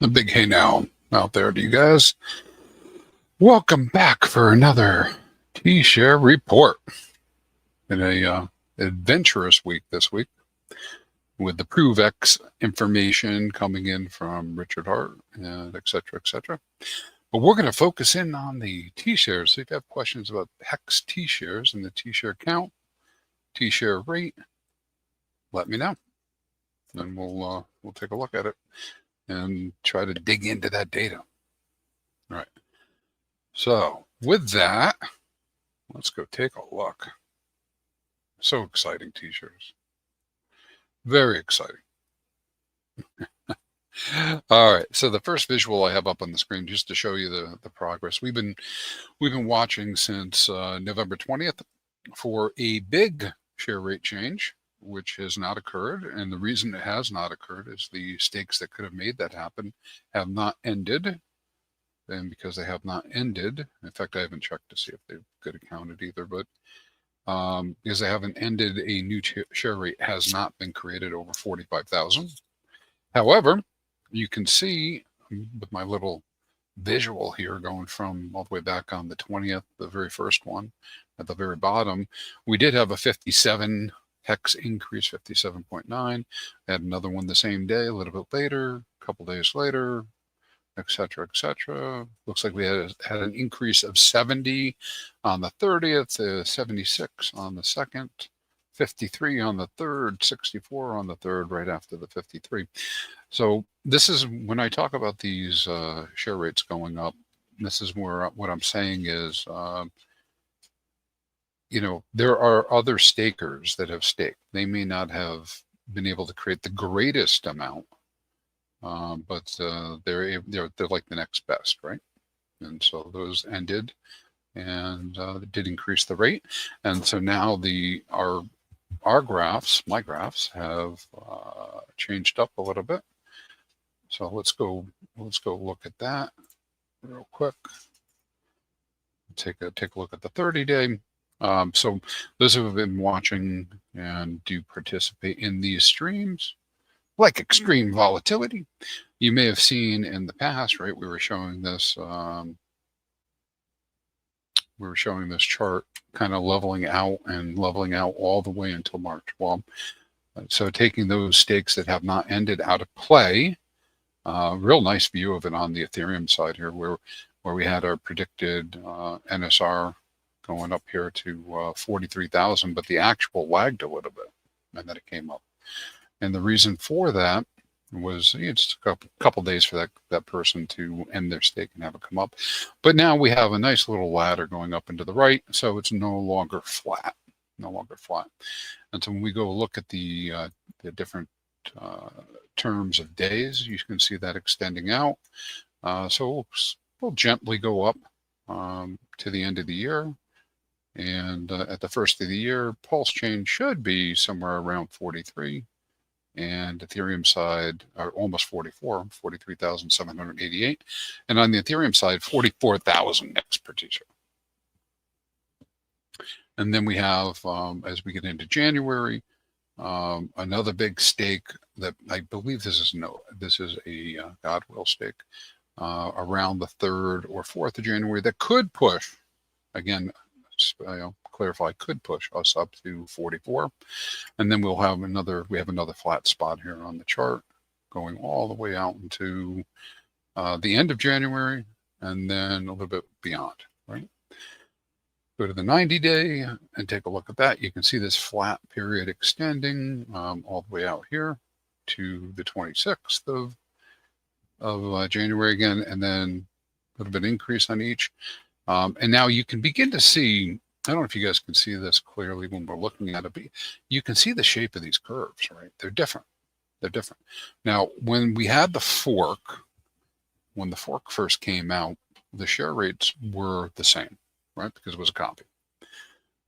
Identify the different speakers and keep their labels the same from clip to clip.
Speaker 1: The big hey now out there to you guys. Welcome back for another T-Share report. In a adventurous week this week with the ProveX information coming in from Richard Hart and et cetera. But we're going to focus in on the T-shares. So if you have questions about HEX T-shares and the T-share count, T-share rate, let me know. And we'll take a look at it and try to dig into that data. All right. So with that, let's go take a look. So exciting, T-shirts. Very exciting. All right. So the first visual I have up on the screen, just to show you the progress. We've been watching since November 20th for a big share rate change, which has not occurred. And the reason it has not occurred is the stakes that could have made that happen have not ended. And because they have not ended, in fact, I haven't checked to see if they've got it counted either, but because they haven't ended, a new share rate has not been created over 45,000. However, you can see with my little visual here going from all the way back on the 20th, the very first one at the very bottom, we did have a 57 hex increase, 57.9. Had another one the same day, a little bit later, a couple days later, et cetera. Looks like we had an increase of 70 on the 30th, 76 on the 2nd, 53 on the 3rd, 64 on the 3rd, right after the 53. So this is when I talk about these share rates going up, this is where what I'm saying is, there are other stakers that have staked. They may not have been able to create the greatest amount, but they're like the next best, right? And so those ended, and did increase the rate. And so now our graphs, my graphs, have changed up a little bit. So let's go look at that real quick. Take a look at the 30-day. So those who have been watching and do participate in these streams, like extreme volatility, you may have seen in the past, right? We were showing this chart kind of leveling out all the way until March. Well, so taking those stakes that have not ended out of play, real nice view of it on the Ethereum side here, where we had our predicted NSR going up here to 43,000, but the actual lagged a little bit, and then it came up. And the reason for that was it's a couple days for that person to end their stake and have it come up. But now we have a nice little ladder going up into the right, so it's no longer flat. And so when we go look at the different terms of days, you can see that extending out. So we'll gently go up to the end of the year. And at the first of the year, pulse chain should be somewhere around 43. And Ethereum side are almost 43,788. And on the Ethereum side, 44,000 X per T-share. And then we have, as we get into January, another big stake that I believe this is a Godwill stake around the 3rd or 4th of January that could push, again, clarify, could push us up to 44. And then we have another flat spot here on the chart going all the way out into the end of January and then a little bit beyond, right? Go to the 90-day and take a look at that. You can see this flat period extending all the way out here to the 26th of January again, and then a little bit increase on each. And now you can begin to see, I don't know if you guys can see this clearly when we're looking at it, but you can see the shape of these curves, right? They're different. Now, when we had the fork, when the fork first came out, the share rates were the same, right? Because it was a copy.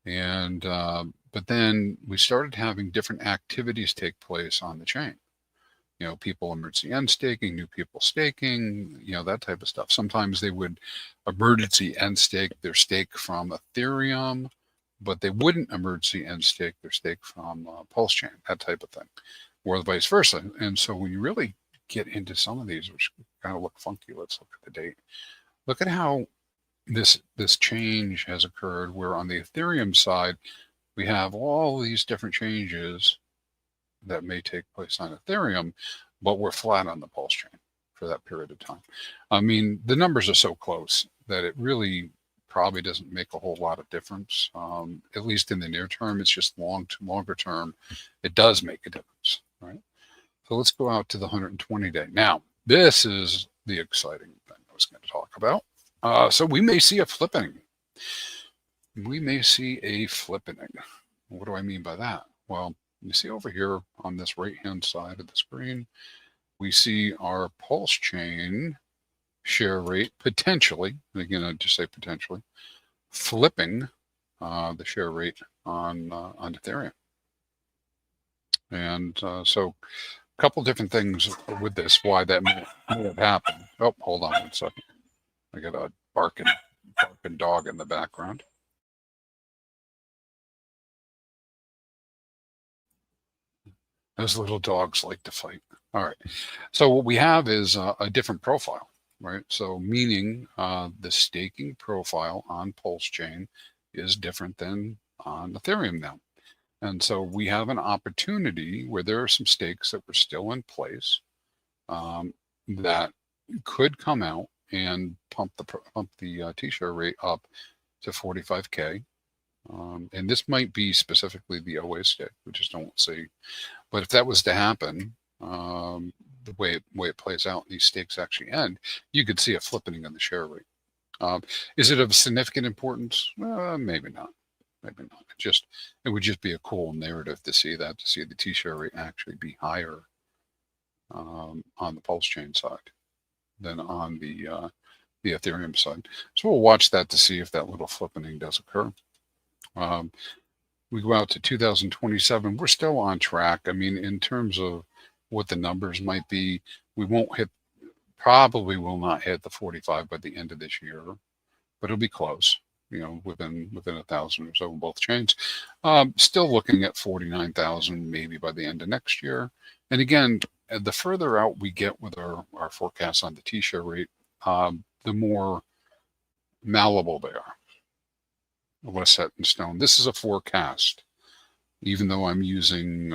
Speaker 1: And, but then we started having different activities take place on the chain. People emergency end staking, new people staking, that type of stuff. Sometimes they would emergency end stake their stake from Ethereum, but they wouldn't emergency end stake their stake from Pulse Chain, that type of thing, or vice versa. And so when you really get into some of these, which kind of look funky. Let's look at the date. Look at how this change has occurred, where on the Ethereum side, we have all these different changes that may take place on Ethereum, but we're flat on the pulse chain for that period of time. I mean, the numbers are so close that it really probably doesn't make a whole lot of difference, at least in the near term. It's just longer term, it does make a difference, right? So let's go out to the 120-day. Now, this is the exciting thing I was going to talk about. So we may see a flippening. We may see a flippening. What do I mean by that? Well, you see over here on this right-hand side of the screen, we see our pulse chain share rate potentially, again, I just say potentially, flipping the share rate on Ethereum. And so a couple different things with this, why that may have happened. Oh, hold on 1 second. I got a barking dog in the background. Those little dogs like to fight. All right. So what we have is a different profile, right? So meaning the staking profile on Pulse Chain is different than on Ethereum now. And so we have an opportunity where there are some stakes that were still in place that could come out and pump the T-Share rate up to 45K. And this might be specifically the OA stake. We just don't see. But if that was to happen, the way it plays out, these stakes actually end, you could see a flippening in the share rate. Is it of significant importance? Maybe not. Maybe not. It would just be a cool narrative to see that, to see the T-share rate actually be higher on the Pulse Chain side than on the Ethereum side. So we'll watch that to see if that little flippening does occur. We go out to 2027. We're still on track. I mean, in terms of what the numbers might be, we probably will not hit the 45 by the end of this year, but it'll be close, within 1,000 or so on both chains. Still looking at 49,000 maybe by the end of next year. And again, the further out we get with our forecasts on the T-share rate, the more malleable they are. Less set in stone. This is a forecast, even though I'm using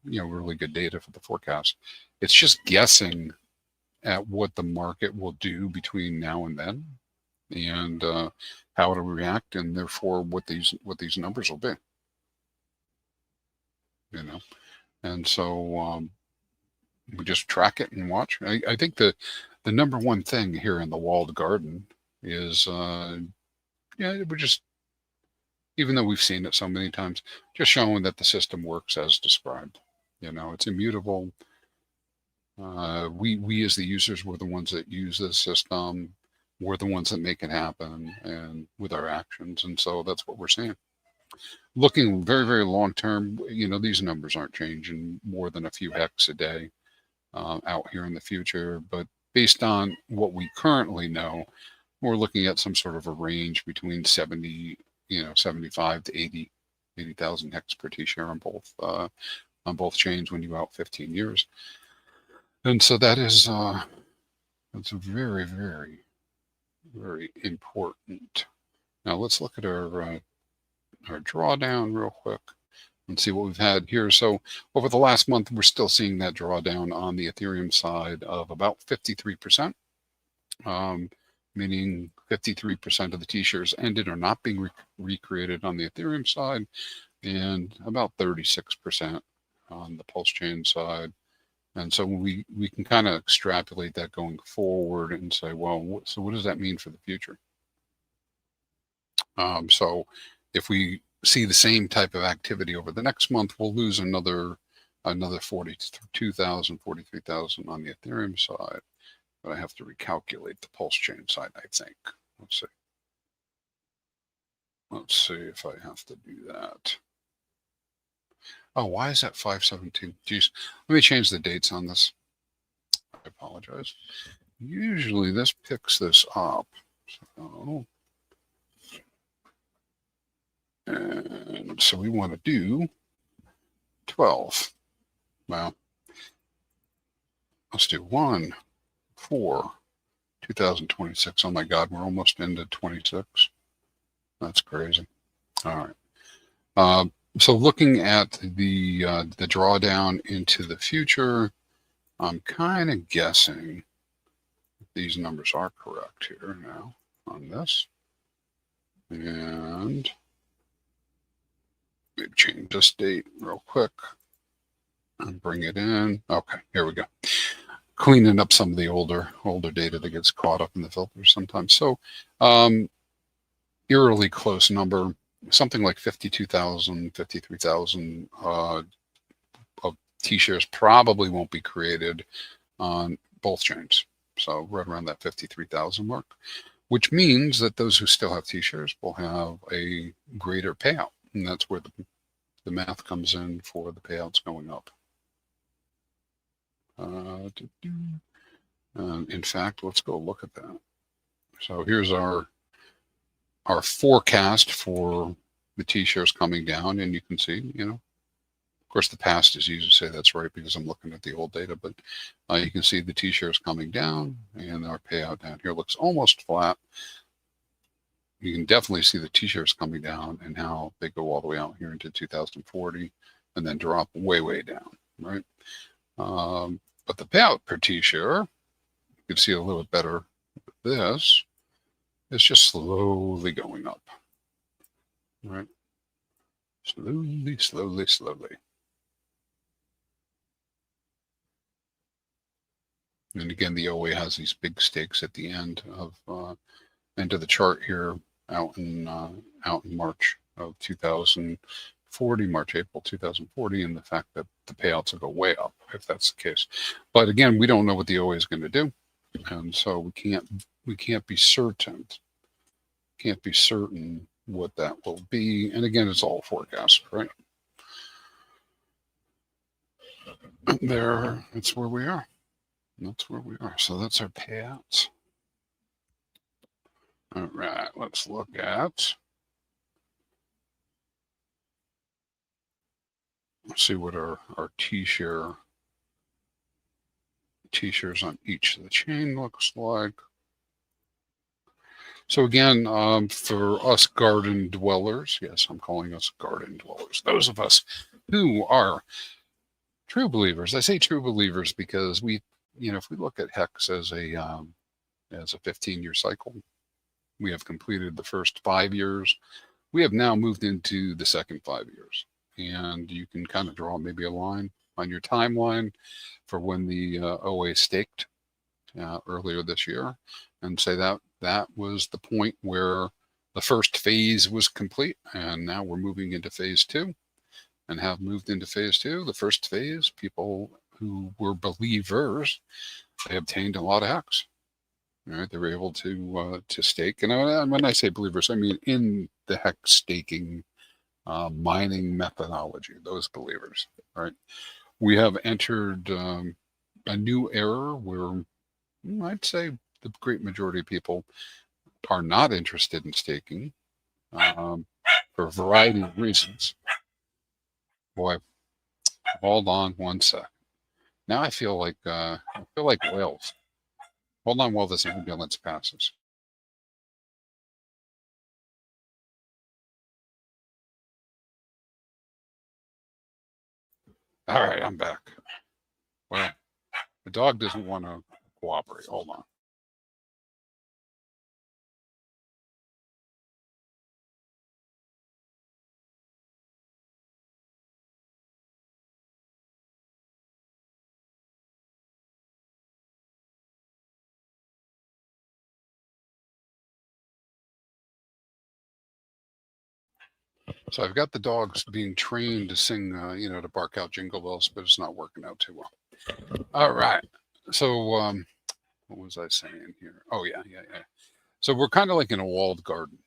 Speaker 1: really good data for the forecast. It's just guessing at what the market will do between now and then, and how it'll react, and therefore what these numbers will be. And so we just track it and watch. I think the number one thing here in the walled garden is we're just, even though we've seen it so many times, just showing that the system works as described. It's immutable. We as the users, we're the ones that use this system. We're the ones that make it happen, and with our actions. And so that's what we're seeing. Looking very, very long term, these numbers aren't changing more than a few hex a day out here in the future. But based on what we currently know, we're looking at some sort of a range between 75 to 80,000 hex per T-share on both chains when you go out 15 years. And so that's very, very, very important. Now let's look at our drawdown real quick and see what we've had here. So over the last month, we're still seeing that drawdown on the Ethereum side of about 53%. Meaning 53% of the T-shares ended or not being recreated on the Ethereum side, and about 36% on the Pulse Chain side. And so we can kind of extrapolate that going forward and say, well, so what does that mean for the future? So if we see the same type of activity over the next month, we'll lose another 42,000, 43,000 on the Ethereum side. But I have to recalculate the Pulse Chain side, I think. Let's see. Let's see if I have to do that. Oh, why is that 5/17? Geez, let me change the dates on this. I apologize. Usually this picks this up. So we want to do 12. Well, let's do 1/4/2026. Oh my God, we're almost into 26. That's crazy. All right. So looking at the drawdown into the future, I'm kind of guessing these numbers are correct here now on this. And maybe change this date real quick and bring it in. Okay, here we go. Cleaning up some of the older data that gets caught up in the filters sometimes. So eerily close number, something like 52,000, 53,000 of T-shares probably won't be created on both chains. So right around that 53,000 mark, which means that those who still have T-shares will have a greater payout. And that's where the math comes in for the payouts going up. In fact, let's go look at that. So here's our forecast for the T-shares coming down, and you can see, of course, the past is easy to say that's right because I'm looking at the old data, but you can see the T-shares coming down, and our payout down here looks almost flat. You can definitely see the T-shares coming down and how they go all the way out here into 2040 and then drop way, way down, right? But the payout per T-share, you can see a little bit better with this. It's just slowly going up, right? Slowly, slowly, slowly. And again, the OA has these big stakes at the end of the chart here out in March of 2040, April 2040, and the fact that the payouts will go way up if that's the case. But again, we don't know what the OA is going to do, and so we can't be certain. Can't be certain what that will be. And again, it's all forecast, right? There, it's where we are. That's where we are. So that's our payouts. All right, let's look at. Let's see what our T-shares on each of the chain looks like. So again, for us garden dwellers, yes, I'm calling us garden dwellers, those of us who are true believers. I say true believers because we, if we look at HEX as a 15-year cycle, we have completed the first 5 years. We have now moved into the second 5 years. And you can kind of draw maybe a line on your timeline for when the OA staked earlier this year and say that was the point where the first phase was complete. And now we're moving into phase 2 and have moved into phase 2. The first phase, people who were believers, they obtained a lot of HEX. Right? They were able to stake. And when I say believers, I mean in the HEX staking mining methodology, those believers, right? We have entered a new era where I'd say the great majority of people are not interested in staking for a variety of reasons. Boy, hold on one sec. Now I feel like whales. Hold on while this ambulance passes. All right, I'm back. Well, the dog doesn't want to cooperate. Hold on. So I've got the dogs being trained to sing, to bark out jingle bells, but it's not working out too well. All right. So what was I saying here? Oh, yeah. So we're kind of like in a walled garden,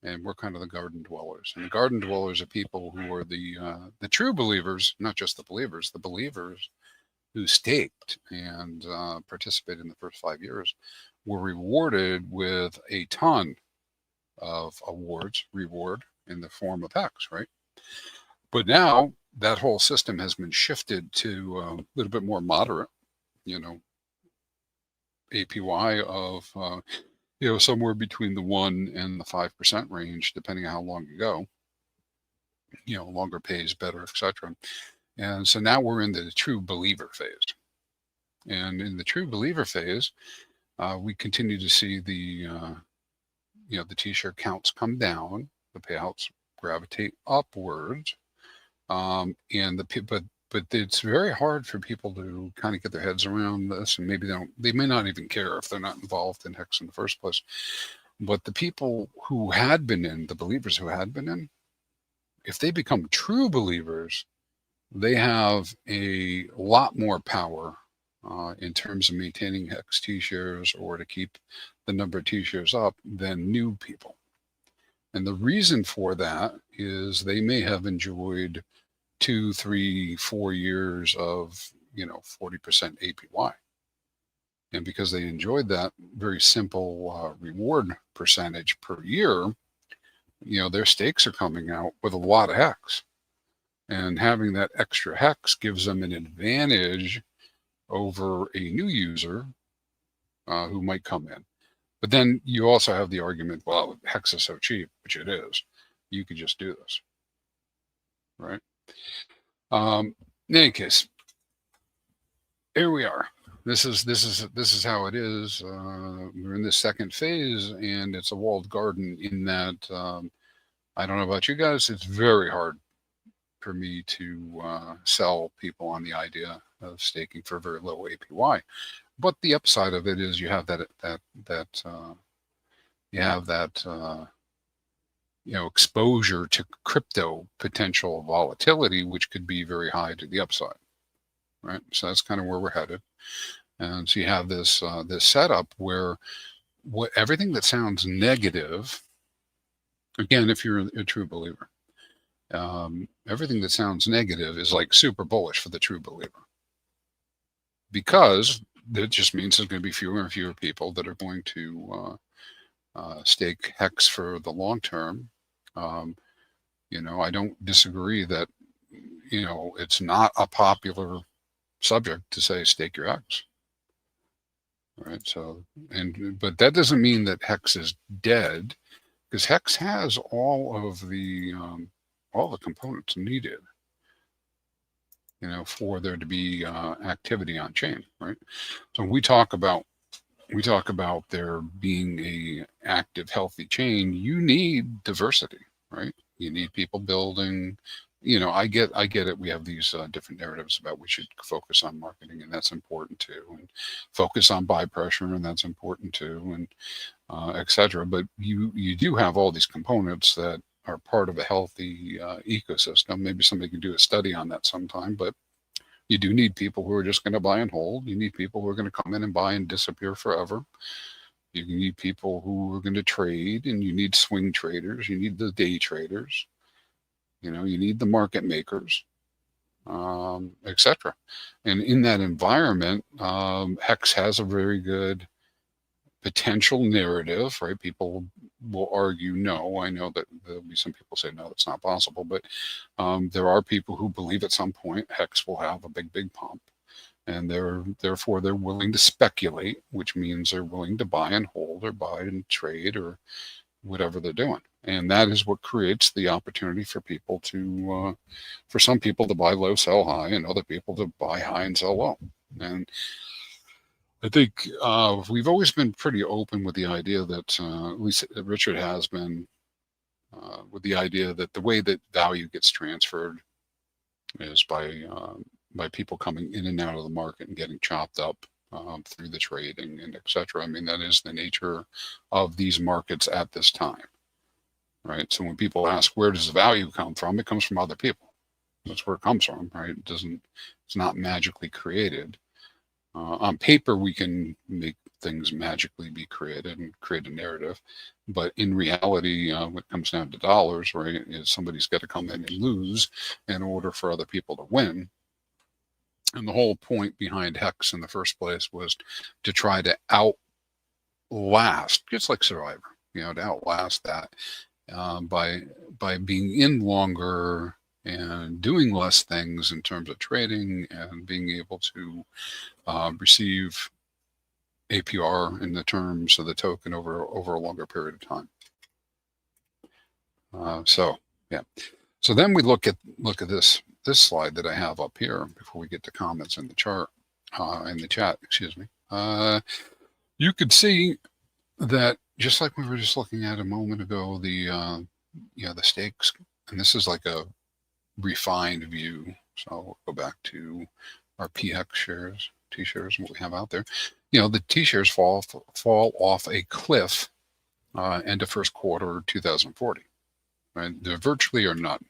Speaker 1: and we're kind of the garden dwellers. And the garden dwellers are people who are the true believers, not just the believers who staked and participated in the first 5 years were rewarded with a ton of reward in the form of HEX, right? But now that whole system has been shifted to a little bit more moderate you know, APY of, somewhere between the 1 and the 5% range, depending on how long you go. Longer pays better, etc. And so now we're in the true believer phase. And in the true believer phase, we continue to see the T-share counts come down, the payouts gravitate upwards, and but it's very hard for people to kind of get their heads around this, and maybe they may not even care if they're not involved in HEX in the first place. But the people who had been in, the believers who had been in, if they become true believers, they have a lot more power in terms of maintaining HEX T-shares or to keep the number of T-shares up than new people. And the reason for that is they may have enjoyed 2, 3, 4 years of 40% APY. And because they enjoyed that very simple reward percentage per year, their stakes are coming out with a lot of HEX. And having that extra HEX gives them an advantage over a new user who might come in. But then you also have the argument, well, HEX is so cheap, which it is. You could just do this, right? In any case, here we are. This is how it is. We're in this second phase, and it's a walled garden in that I don't know about you guys. It's very hard for me to sell people on the idea of staking for very low APY. But the upside of it is you have that exposure to crypto potential volatility, which could be very high to the upside, right? So that's kind of where we're headed. And so you have this this setup where everything that sounds negative, again, if you're a true believer, everything that sounds negative is like super bullish for the true believer, because that just means there's going to be fewer and fewer people that are going to stake HEX for the long term. I don't disagree that it's not a popular subject to say stake your HEX, right? So, but that doesn't mean that HEX is dead, because HEX has all the components needed for there to be activity on chain, right? So we talk about there being a active, healthy chain. You need diversity, right? You need people building. I get it. We have these different narratives about we should focus on marketing, and that's important too, and focus on buy pressure, and that's important too, and etc. But you do have all these components that are part of a healthy ecosystem. Maybe somebody can do a study on that sometime, but you do need people who are just going to buy and hold. You need people who are going to come in and buy and disappear forever. You need people who are going to trade, and you need swing traders. You need the day traders. You need the market makers, etc. And in that environment, HEX has a very good potential narrative, right? People will argue no. I know that there'll be some people say no, that's not possible, but there are people who believe at some point HEX will have a big pump, and therefore they're willing to speculate, which means they're willing to buy and hold or buy and trade or whatever they're doing. And that is what creates the opportunity for people to, for some people to buy low, sell high, and other people to buy high and sell low. And I think we've always been pretty open with the idea that, at least Richard has been, with the idea that the way that value gets transferred is by people coming in and out of the market and getting chopped up through the trading and etc. I mean, that is the nature of these markets at this time, right? So when people ask, where does the value come from? It comes from other people. That's where it comes from, right? It's not magically created. On paper, we can make things magically be created and create a narrative. But in reality, when it comes down to dollars, right, is somebody's got to come in and lose in order for other people to win. And the whole point behind HEX in the first place was to try to outlast, just like Survivor, to outlast that by being in longer and doing less things in terms of trading and being able to receive APR in the terms of the token over a longer period of time. So yeah. So then we look at this slide that I have up here before we get to comments in the chart, in the chat, excuse me. You could see that just like we were just looking at a moment ago, the the stakes, and this is like a refined view. So we'll go back to our PHEX shares, T-shares, what we have out there. The T-shares fall off a cliff end of first quarter 2040. Right? There virtually are none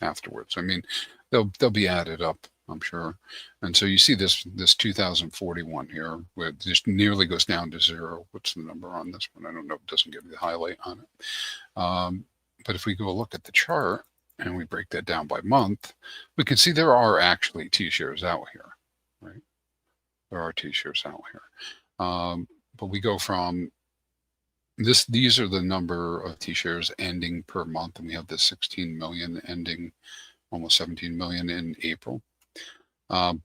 Speaker 1: afterwards. I mean, they'll be added up, I'm sure. And so you see this 2041 here, where it just nearly goes down to zero. What's the number on this one? I don't know. It doesn't give you the highlight on it. But if we go look at the chart and we break that down by month, we can see there are actually T-shares out here, right? There are T-shares out here. But we go from these are the number of T-shares ending per month, and we have this 16 million ending, almost 17 million in April. The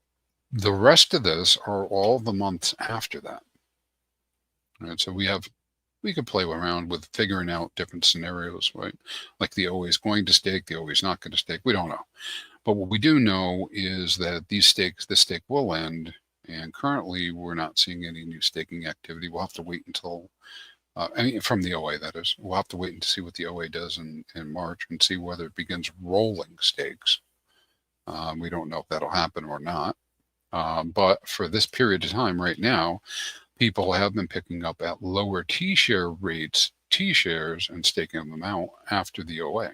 Speaker 1: rest of this are all the months after that. Right, so we could play around with figuring out different scenarios, right? Like the OA is going to stake, the OA is not going to stake. We don't know, but what we do know is that this stake will end, and currently we're not seeing any new staking activity. We'll have to wait until. From the OA, that is. We'll have to wait and see what the OA does in March and see whether it begins rolling stakes. We don't know if that'll happen or not. But for this period of time right now, people have been picking up at lower T-share rates, T-shares, and staking them out after the OA.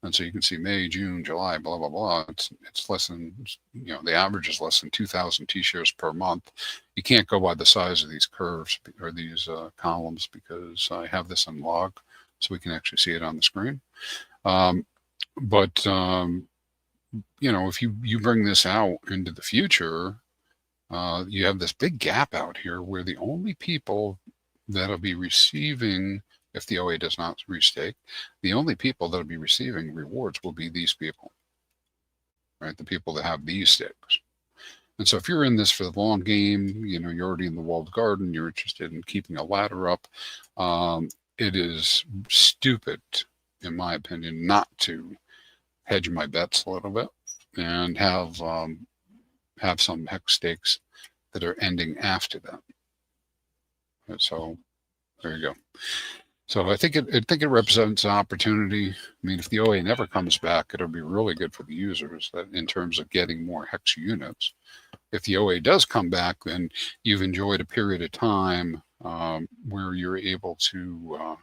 Speaker 1: And so you can see May, June, July, blah, blah, blah. It's less than, the average is less than 2,000 T-shares per month. You can't go by the size of these curves or these columns because I have this in log so we can actually see it on the screen. If you bring this out into the future, you have this big gap out here where the only people that'll be receiving, if the OA does not restake, the only people that'll be receiving rewards will be these people, right? The people that have these stakes. And so if you're in this for the long game, you're already in the walled garden, you're interested in keeping a ladder up, it is stupid, in my opinion, not to hedge my bets a little bit and have some HEX stakes that are ending after that. And so there you go. So I think it represents an opportunity. I mean, if the OA never comes back, it'll be really good for the users in terms of getting more HEX units. If the OA does come back, then you've enjoyed a period of time where you're able to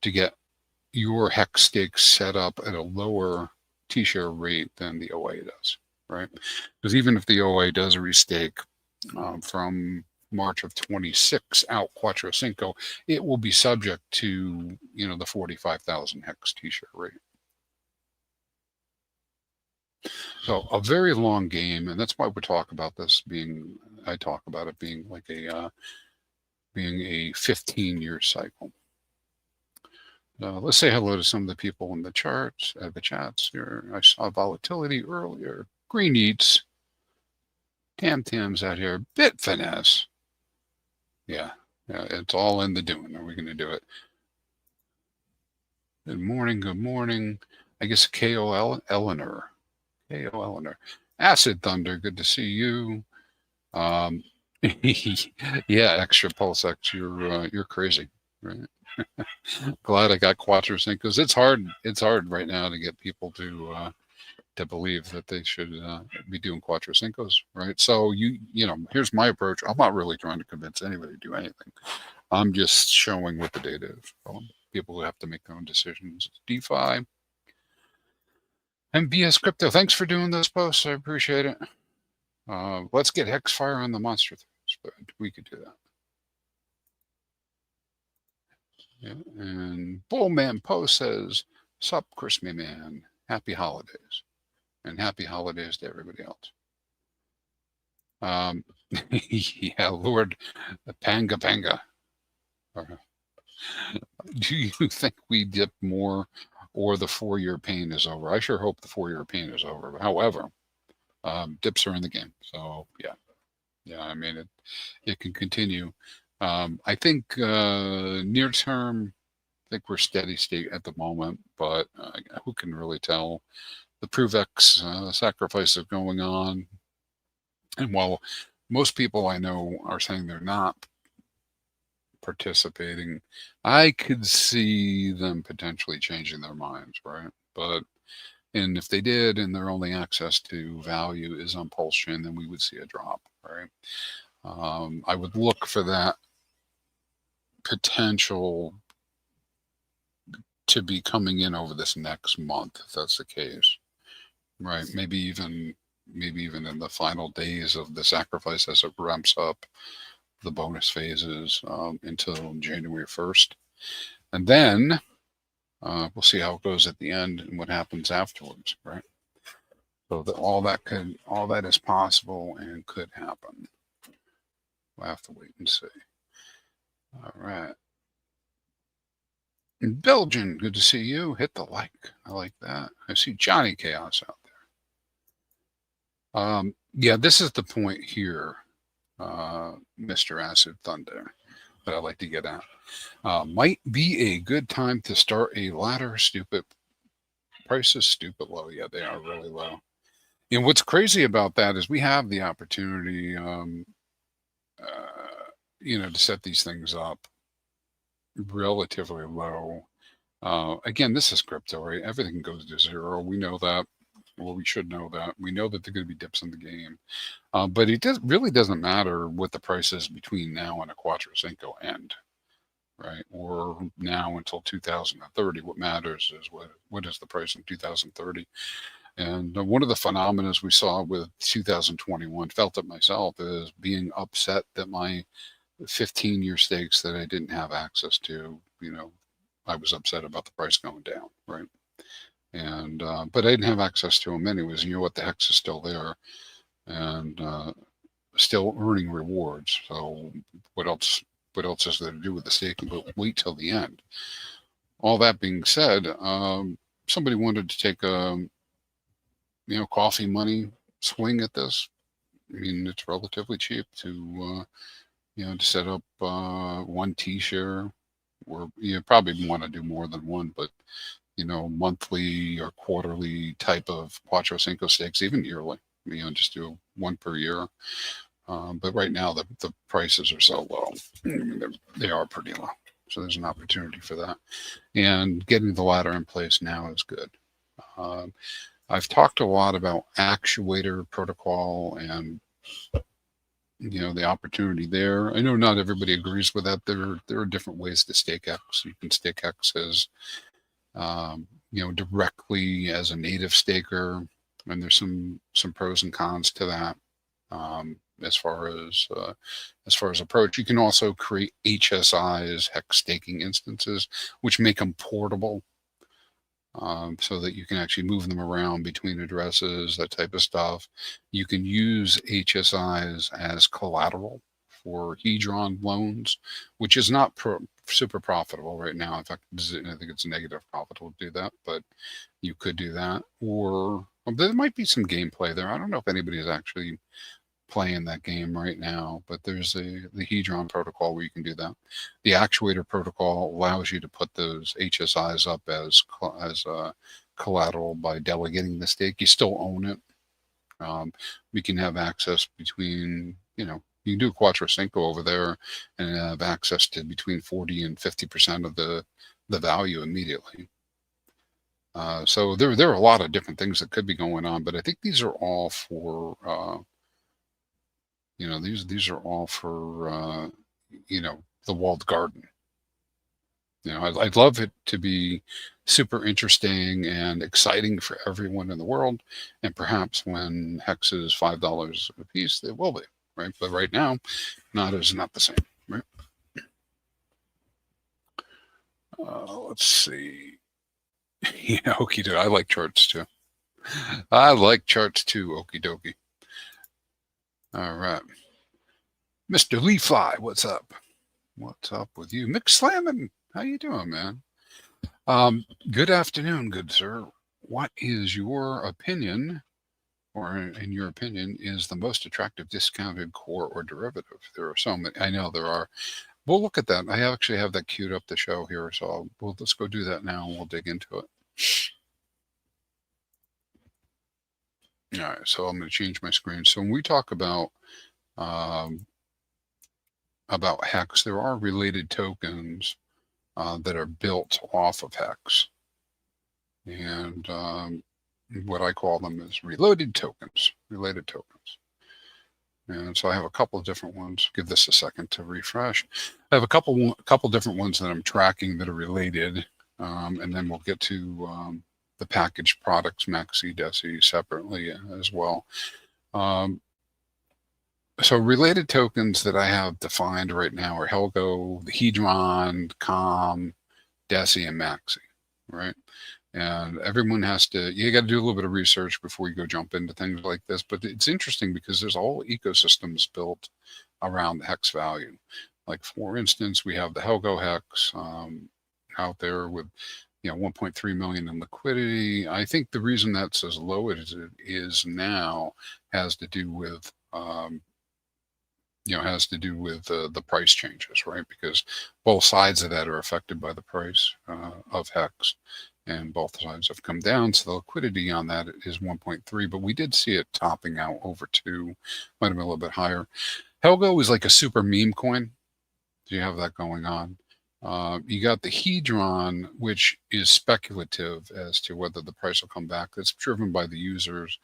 Speaker 1: get your HEX stakes set up at a lower T-share rate than the OA does, right? Because even if the OA does restake from March of 26 out Quattro Cinco, it will be subject to, the 45,000 HEX T-share rate. So a very long game, and that's why we talk about this I talk about it being like a 15-year cycle. Let's say hello to some of the people in the charts, the chats here. I saw volatility earlier. Green Eats, Tam's out here, Bit Finesse. Yeah, it's all in the doing. Are we going to do it? Good morning. I guess KO Eleanor. Acid Thunder, good to see you. Yeah, Extra Pulse X, you're crazy, right? Glad I got Quattro Cincos. It's hard right now to get people to believe that they should be doing Quattro Cincos, right? So here's my approach. I'm not really trying to convince anybody to do anything. I'm just showing what the data is. People who have to make their own decisions. DeFi. MBS Crypto, thanks for doing this post. I appreciate it. Let's get Hexfire on the monster spread. We could do that. Yeah, and Bullman Post says, "Sup, Crispy Man. Happy holidays, and happy holidays to everybody else." Yeah, Lord Panga. Do you think we dip more or the 4-year pain is over. I sure hope the 4-year pain is over. However, dips are in the game. So yeah, I mean, it can continue. I think near term, I think we're steady state at the moment, but who can really tell? The ProveX sacrifice is going on. And while most people I know are saying they're not participating, I could see them potentially changing their minds, right? And if they did, and their only access to value is on pulse chain, then we would see a drop, right? I would look for that potential to be coming in over this next month, if that's the case, right? Maybe even in the final days of the sacrifice as it ramps up the bonus phases until January 1st. And then we'll see how it goes at the end and what happens afterwards, right? So all that is possible and could happen. We'll have to wait and see. All right. Belgian, good to see you. Hit the like. I like that. I see Johnny Chaos out there. Yeah, this is the point here, Mr. Acid Thunder, that I like to get at. Might be a good time to start a ladder. Stupid prices, stupid low. Yeah, they are really low. And what's crazy about that is we have the opportunity, to set these things up relatively low. Again, this is crypto, right? Everything goes to zero. We know that. Well, we should know that. We know that there are going to be dips in the game. But it really doesn't matter what the price is between now and a Quattro Cinco end, right? Or now until 2030. What matters is what is the price in 2030. And one of the phenomena we saw with 2021, felt it myself, is being upset that my 15-year stakes that I didn't have access to, I was upset about the price going down, right? And but I didn't have access to them anyways. You know what? The HEX is still there, and still earning rewards. So what else? What else is there to do with the staking? But wait till the end. All that being said, somebody wanted to take a coffee money swing at this. I mean, it's relatively cheap to set up one T-share, or you probably want to do more than one, but monthly or quarterly type of Quattro Cinco stakes, even yearly. Just do one per year. But right now the prices are so low. I mean, they are pretty low. So there's an opportunity for that. And getting the ladder in place now is good. I've talked a lot about actuator protocol and the opportunity there. I know not everybody agrees with that. There are different ways to stake HEX. You can stake HEX as directly as a native staker, and there's some pros and cons to that. As far as approach, you can also create HSIs, HEX staking instances, which make them portable, so that you can actually move them around between addresses, that type of stuff. You can use HSIs as collateral for Hedron loans, which is not super profitable right now. In fact, I think it's negative profitable to do that, but you could do that. Or there might be some gameplay there. I don't know if anybody is actually playing that game right now, but there's the Hedron protocol where you can do that. The actuator protocol allows you to put those HSIs up as collateral by delegating the stake. You still own it. We can have access between, you can do a Quattro Cinco over there and have access to between 40 and 50% of the value immediately. So there are a lot of different things that could be going on, but I think these are all for these are all for the walled garden. I'd love it to be super interesting and exciting for everyone in the world, and perhaps when HEX is $5 a piece, it will be, right? But right now, not the same, right? Let's see. Yeah, okie dokie. I like charts too. Okie dokie. All right. Mr. Lee Fly, what's up? What's up with you? Mick Slammin', how you doing, man? Good afternoon, good sir. What is your opinion, or in your opinion, is the most attractive discounted core or derivative? There are so many. I know there are. We'll look at that. I actually have that queued up to show here, so let's go do that now and we'll dig into it. All right, so I'm going to change my screen. So when we talk um, about HEX, there are related tokens that are built off of HEX. And what I call them is related tokens. And so I have a couple of different ones. Give this a second to refresh. I have a couple different ones that I'm tracking that are related, and then we'll get to the packaged products, Maxi, Deci, separately as well. So related tokens that I have defined right now are Helgo, the Hedron, Com, Deci, and Maxi, right? And everyone you got to do a little bit of research before you go jump into things like this. But it's interesting because there's a whole ecosystems built around the hex value. Like, for instance, we have the Helgo hex out there with 1.3 million in liquidity. I think the reason that's as low as it is now has to do with the price changes, right? Because both sides of that are affected by the price of hex, and both sides have come down. So the liquidity on that is 1.3, but we did see it topping out over 2, might have been a little bit higher. Helgo is like a super meme coin. Do you have that going on? You got the Hedron, which is speculative as to whether the price will come back. That's driven by the users,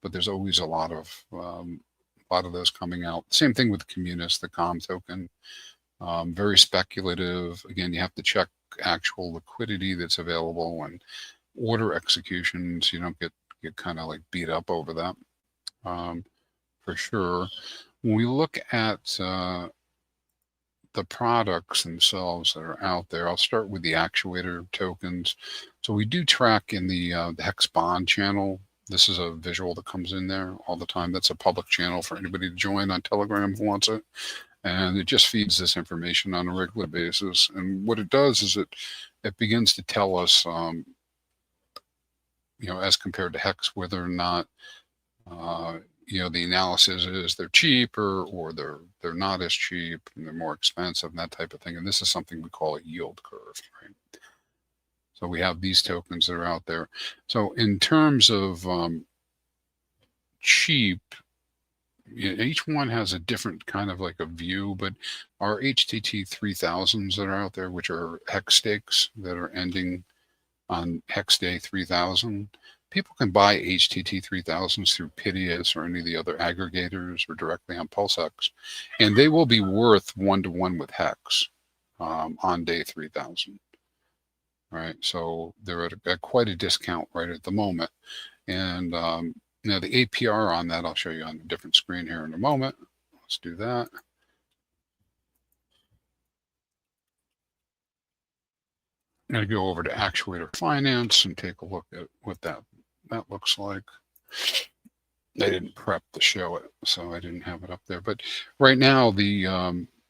Speaker 1: but there's always a lot of those coming out. Same thing with the Communist, the COM token. Very speculative. Again, you have to check actual liquidity that's available and order executions. You don't get kind of like beat up over that, for sure. When we look at the products themselves that are out there, I'll start with the actuator tokens. So we do track in the HEX bond channel. This is a visual that comes in there all the time. That's a public channel for anybody to join on Telegram who wants it. And it just feeds this information on a regular basis. And what it does is it begins to tell us, as compared to HEX, whether or not, the analysis is they're cheaper or they're not as cheap and they're more expensive and that type of thing. And this is something we call a yield curve, right? So we have these tokens that are out there. So in terms of cheap, each one has a different kind of like a view, but our HTT 3000s that are out there, which are HEX stakes that are ending on HEX day 3000, people can buy HTT 3000s through Pidius or any of the other aggregators or directly on PulseX, and they will be worth 1-to-1 with HEX on day 3000. Right, so they're at quite a discount right at the moment, and now the APR on that I'll show you on a different screen here in a moment. Let's do that. I'm going to go over to actuator finance and take a look at what that looks like. I didn't prep to show it, so I didn't have it up there. But right now, the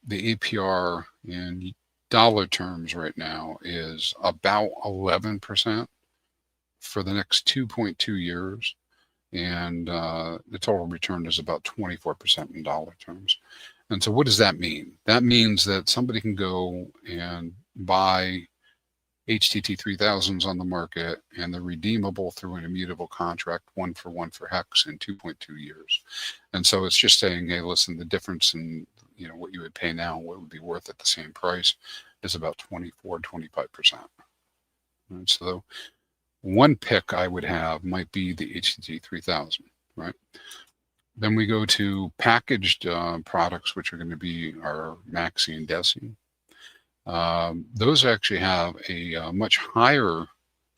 Speaker 1: APR in dollar terms right now is about 11% for the next 2.2 years. And the total return is about 24% in dollar terms. And so what does that mean? That means that somebody can go and buy HTT 3000s on the market, and they're redeemable through an immutable contract, 1-for-1 for HEX in 2.2 years. And so it's just saying, hey, listen, the difference in what you would pay now and what would be worth at the same price is about 24-25%. And so one pick I would have might be the HTT 3000, right? Then we go to packaged products, which are going to be our Maxi and Deci. Those actually have a much higher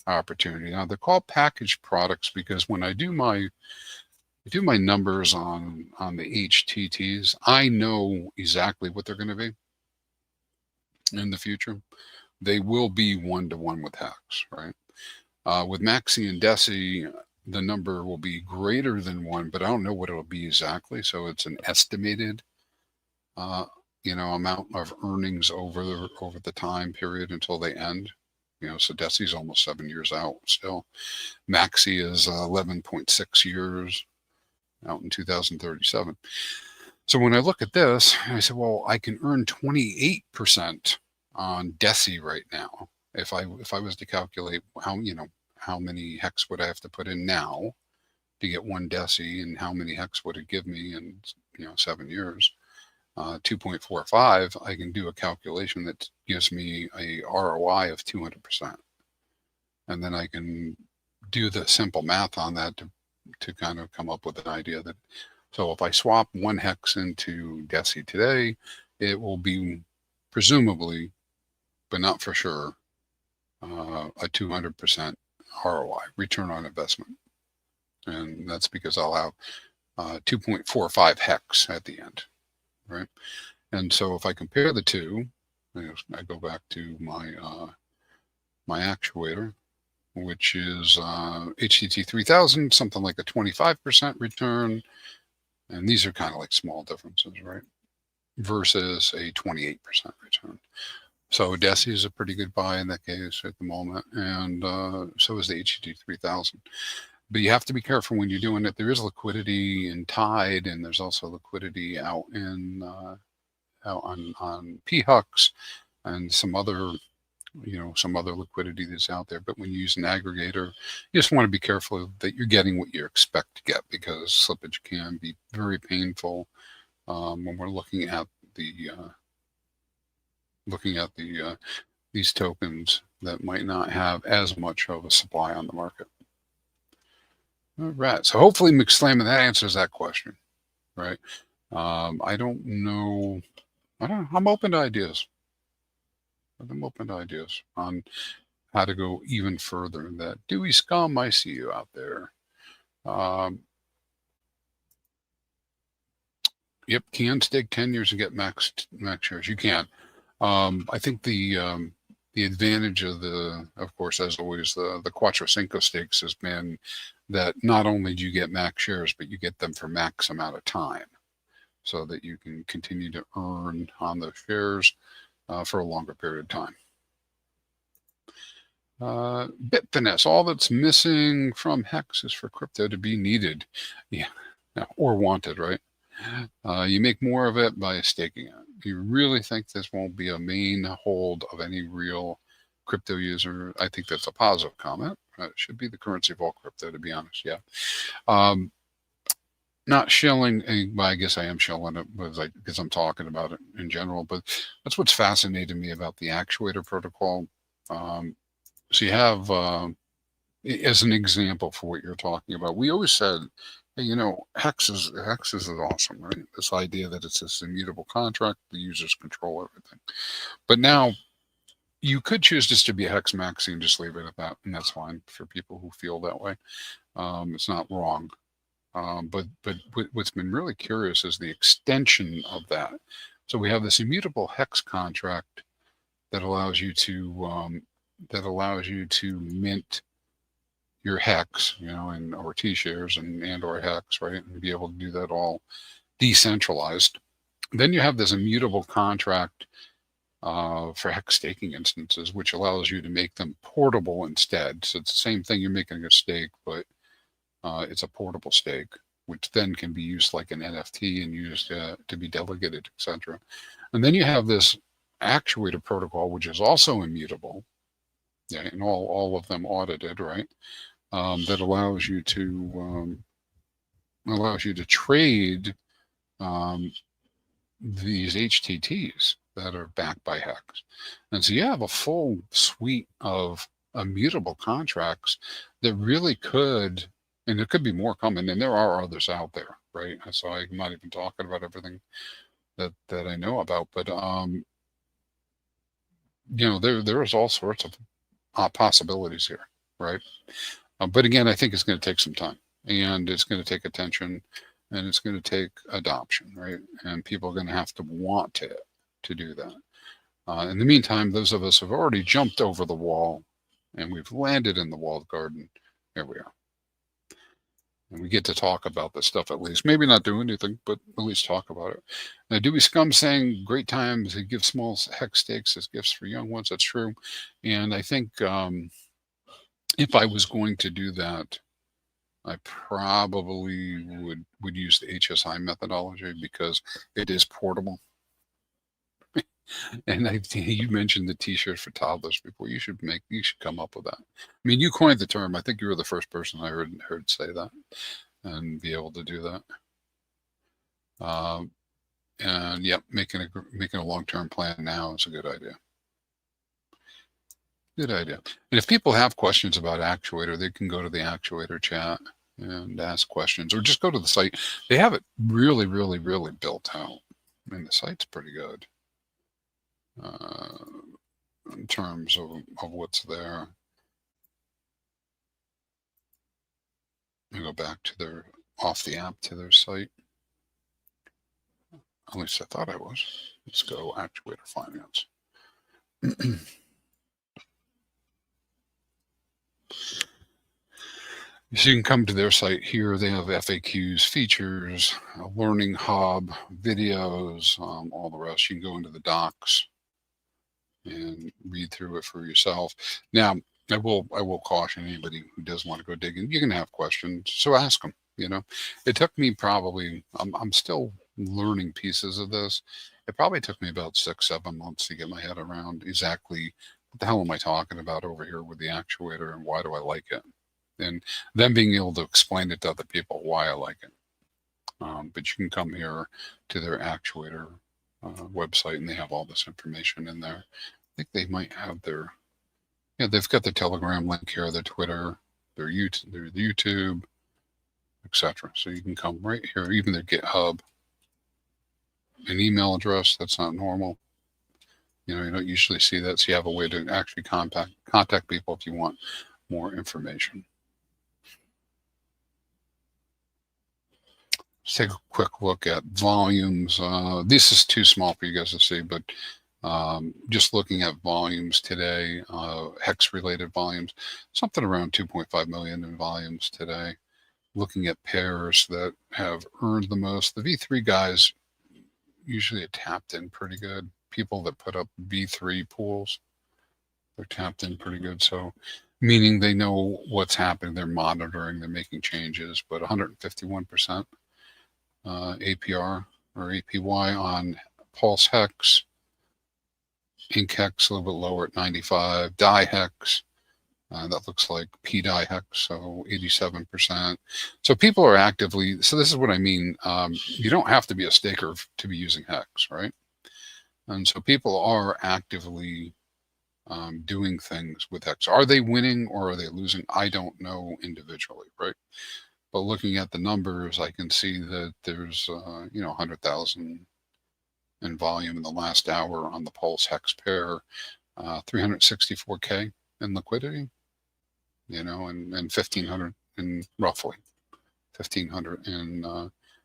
Speaker 1: opportunity. Now they're called packaged products because when I do my numbers on the HTTs, I know exactly what they're going to be in the future. They will be 1-to-1 with HEX, right? With Maxi and Deci, the number will be greater than 1, but I don't know what it'll be exactly. So it's an estimated, amount of earnings over the time period until they end. So DESI's almost 7 years out still. Maxi is 11.6 years out in 2037. So when I look at this, I said, well, I can earn 28% on DESI right now. If I was to calculate how many hex would I have to put in now to get 1 DESI, and how many hex would it give me in 7 years? 2.45, I can do a calculation that gives me a ROI of 200%. And then I can do the simple math on that to kind of come up with an idea that, so if I swap 1 hex into DESI today, it will be presumably, but not for sure, a 200% ROI, return on investment. And that's because I'll have 2.45 hex at the end, right? And so if I compare the two, I go back to my my actuator, which is HCT 3000, something like a 25% return. And these are kind of like small differences, right? Versus a 28% return. So DESI is a pretty good buy in that case at the moment. And so is the HCT 3000. But you have to be careful when you're doing it. There is liquidity in Tide, and there's also liquidity out in out on PHUX and some other liquidity that's out there. But when you use an aggregator, you just want to be careful that you're getting what you expect to get, because slippage can be very painful when we're looking at these tokens that might not have as much of a supply on the market. All right, so hopefully McSlammin, that answers that question, right? I don't know. I'm open to ideas. I'm open to ideas on how to go even further in that. Dewey Scum, I see you out there. Yep, can stake 10 years and get max shares. You can. I think the advantage of course, as always, the Cuatro Cinco stakes has been that not only do you get max shares, but you get them for max amount of time, so that you can continue to earn on those shares for a longer period of time. Bitfinesse, all that's missing from HEX is for crypto to be needed, or wanted, right? You make more of it by staking it. You really think this won't be a main hold of any real crypto user? I think that's a positive comment. It should be the currency of all crypto, to be honest. Yeah. Not shilling, well, I guess I am shilling it because I'm talking about it in general, but that's what's fascinating me about the actuator protocol. So you have, as an example for what you're talking about, we always said, hey, HEX is awesome, right? This idea that it's this immutable contract, the users control everything. But now you could choose just to be a HEX maxi and just leave it at that, and that's fine for people who feel that way. It's not wrong. But what's been really curious is the extension of that. So we have this immutable HEX contract that allows you to mint your HEX, or T-shares and or HEX, right? And be able to do that all decentralized. Then you have this immutable contract for HEX staking instances, which allows you to make them portable instead. So it's the same thing, you're making a stake, but it's a portable stake, which then can be used like an NFT and used to be delegated, etc. And then you have this actuator protocol, which is also immutable, and all of them audited, right? That allows you to trade these HTTs that are backed by HEX. And so you have a full suite of immutable contracts that really could, and there could be more coming, and there are others out there, right? So I'm not even talking about everything that I know about, but there is all sorts of possibilities here, right? But again, I think it's going to take some time, and it's going to take attention, and it's going to take adoption, right? And people are going to have to want to do that. In the meantime, those of us who have already jumped over the wall and we've landed in the walled garden, here we are. And we get to talk about this stuff at least. Maybe not do anything, but at least talk about it. Now, Dewey Scum saying, great times to give small hex stakes as gifts for young ones. That's true. And I think if I was going to do that, I probably would use the HSI methodology because it is portable. And you mentioned the T-shirts for toddlers before. You should come up with that. I mean, you coined the term. I think you were the first person I heard say that and be able to do that. And yeah, making a long-term plan now is a good idea. Good idea. And if people have questions about Actuator, they can go to the Actuator chat and ask questions, or just go to the site. They have it really, really, really built out. I mean, the site's pretty good in terms of what's there. I go back to their off the app to their site. At least I thought I was. Let's go Actuator Finance. So you can come to their site here. They have FAQs, features, a learning hub, videos, all the rest. You can go into the docs and read through it for yourself. Now, I will caution anybody who does want to go digging. You can have questions, so ask them. You know, it took me probably. I'm still learning pieces of this. It probably took me about 6-7 months to get my head around exactly what the hell am I talking about over here with the actuator and why do I like it, and then being able to explain it to other people why I like it. But you can come here to their actuator website and they have all this information in there. I think they might have their, yeah, they've got the Telegram link here, their Twitter, their YouTube, etc. So you can come right here, even their GitHub, an email address. That's not normal. You know, you don't usually see that. So you have a way to actually contact people if you want more information. Let's take a quick look at volumes. This is too small for you guys to see, but just looking at volumes today, HEX related volumes, something around 2.5 million in volumes today. Looking at pairs that have earned the most, the V3 guys usually are tapped in pretty good. People that put up V3 pools, they're tapped in pretty good. So meaning they know what's happening, they're monitoring, they're making changes, but 151% APR or APY on Pulse Hex, Ink Hex a little bit lower at 95, Die Hex, that looks like P-Die Hex, so 87%. So people are actively, so this is what I mean, you don't have to be a staker to be using HEX, right? And so people are actively doing things with HEX. Are they winning or are they losing? I don't know individually, right? But looking at the numbers, I can see that there's, 100,000 in volume in the last hour on the Pulse Hex pair, 364K in liquidity, and 1,500 in roughly 1,500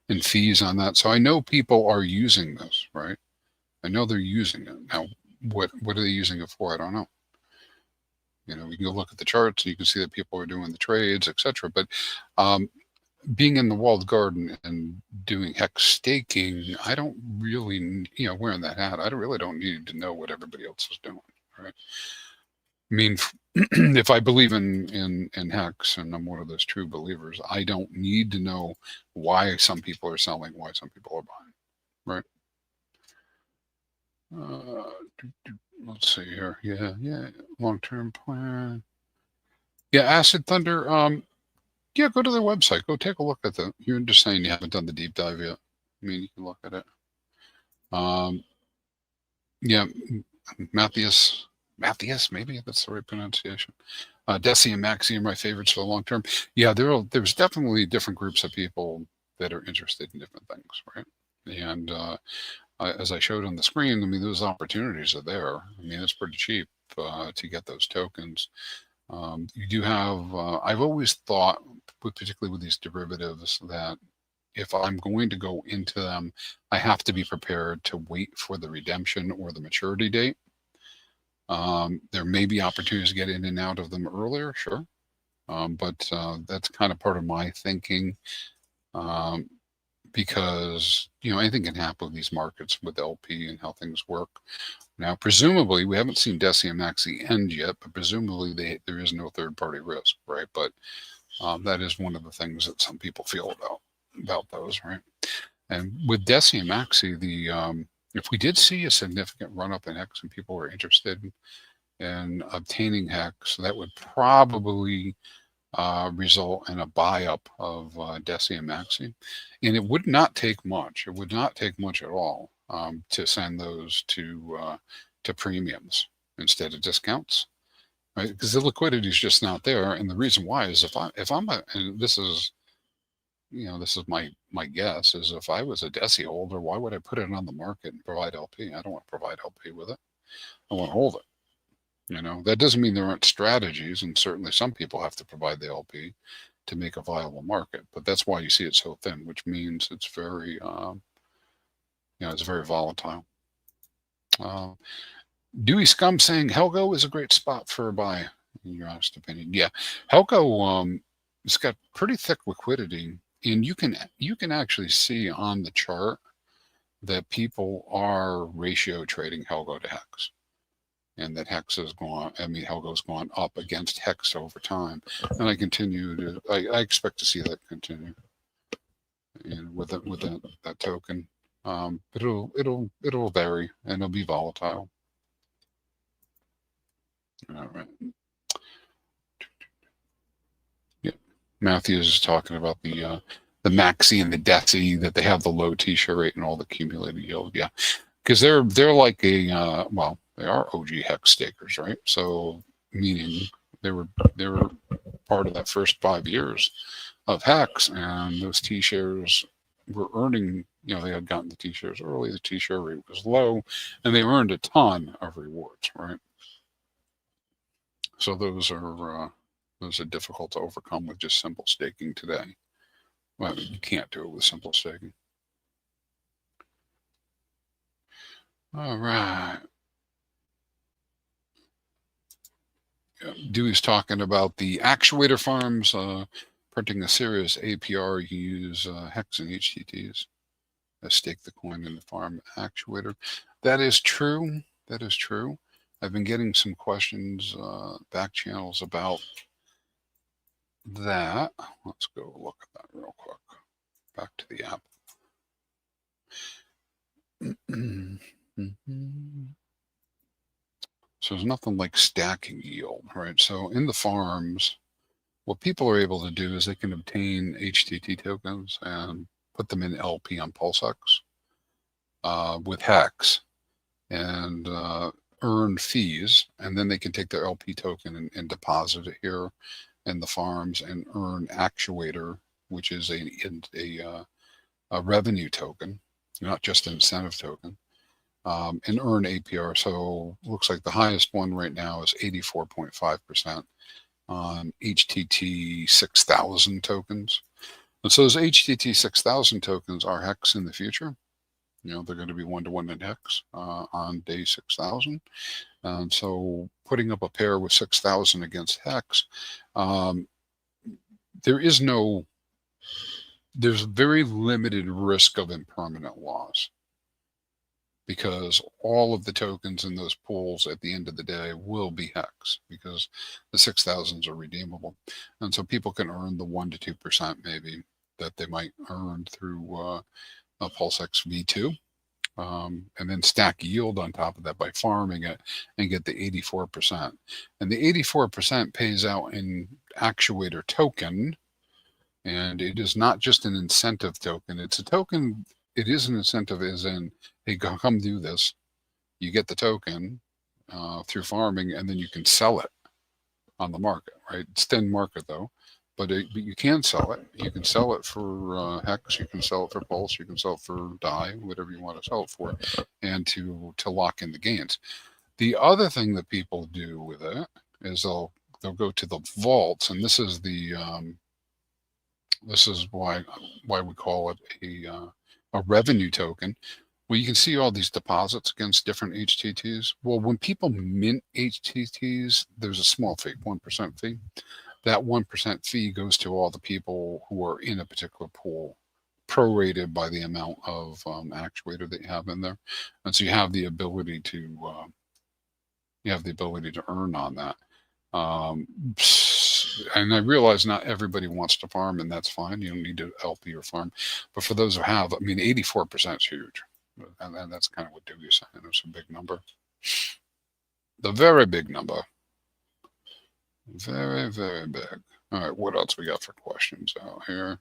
Speaker 1: in fees on that. So I know people are using this, right? I know they're using it. Now, what are they using it for? I don't know. We can go look at the charts and you can see that people are doing the trades, etc. But being in the walled garden and doing HEX staking, I don't really, wearing that hat, I really don't need to know what everybody else is doing, right? I mean, if I believe in HEX and I'm one of those true believers, I don't need to know why some people are selling, why some people are buying, right? Let's see here. Yeah. Long-term plan. Yeah, Acid Thunder. Yeah, go to their website. Go take a look at that. You're just saying you haven't done the deep dive yet. I mean, you can look at it. Yeah, Matthias, maybe that's the right pronunciation. Desi and Maxi are my favorites for the long term. Yeah, there's definitely different groups of people that are interested in different things, right? And as I showed on the screen, I mean, those opportunities are there. I mean, it's pretty cheap to get those tokens. You do have, I've always thought, particularly with these derivatives, that if I'm going to go into them, I have to be prepared to wait for the redemption or the maturity date. There may be opportunities to get in and out of them earlier, sure. But that's kind of part of my thinking, um, because anything can happen with these markets with LP and how things work. Now, presumably, we haven't seen Deci and Maxi end yet, but presumably there is no third-party risk, right? But that is one of the things that some people feel about those, right? And with Deci and Maxi, if we did see a significant run-up in HEX and people were interested in obtaining HEX, that would probably result in a buy-up of Deci and Maxi. And it would not take much. It would not take much at all to send those to premiums instead of discounts, right? Because the liquidity is just not there. And the reason why is and this is my guess, is if I was a Deci holder, why would I put it on the market and provide LP? I don't want to provide LP with it. I want to hold it. That doesn't mean there aren't strategies, and certainly some people have to provide the LP to make a viable market. But that's why you see it so thin, which means it's very, it's very volatile. Dewey Scum saying Helgo is a great spot for a buy, in your honest opinion. Yeah, Helgo, it's got pretty thick liquidity, and you can actually see on the chart that people are ratio trading Helgo to HEX. And that Helgo's gone up against HEX over time, and I expect to see that continue, with that token. But it'll vary and it'll be volatile. All right. Yeah, Matthews is talking about the Maxi and the Deci, that they have the low T-Share Rate and all the cumulative yield. Yeah, because they're like they are OG HEX stakers, right? So meaning they were part of that first 5 years of HEX, and those T-shares were earning. They had gotten the T-shares early. The T-share rate was low, and they earned a ton of rewards, right? So those are difficult to overcome with just simple staking today. Well, you can't do it with simple staking. All right. Dewey's talking about the actuator farms printing a serious APR. You can use HEX and HTTs to stake the coin in the farm actuator. That is true. That is true. I've been getting some questions, back channels about that. Let's go look at that real quick. Back to the app. So there's nothing like stacking yield, right? So in the farms, what people are able to do is they can obtain HTT tokens and put them in LP on PulseX with HEX, and earn fees, and then they can take their LP token and deposit it here in the farms and earn actuator, which is a revenue token, not just an incentive token, and earn APR. So looks like the highest one right now is 84.5% on HTT 6000 tokens. And so those HTT 6000 tokens are HEX in the future. They're going to be 1-to-1 in HEX on day 6,000. And so putting up a pair with 6,000 against HEX, there's very limited risk of impermanent loss, because all of the tokens in those pools at the end of the day will be HEX, because the 6,000s are redeemable. And so people can earn the 1 to 2% maybe that they might earn through a PulseX V2, and then stack yield on top of that by farming it and get the 84%. And the 84% pays out in actuator token, and it is not just an incentive token. It's a token. It is an incentive, as in, hey, come do this. You get the token through farming, and then you can sell it on the market, right? It's thin market though, but you can sell it. You can sell it for HEX. You can sell it for Pulse. You can sell it for DAI, whatever you want to sell it for, and to lock in the gains. The other thing that people do with it is they'll go to the vaults, and this is why we call it a revenue token. Well, you can see all these deposits against different HTTs. Well, when people mint HTTs, there's a small fee, 1% fee. that 1% fee goes to all the people who are in a particular pool, prorated by the amount of actuator that you have in there. And so you have the ability to earn on that. And I realize not everybody wants to farm, and that's fine. You don't need to LP or farm. But for those who have, I mean, 84% is huge. And that's kind of what Dewey's saying. It's a big number. The very big number. Very, very big. All right, what else we got for questions out here?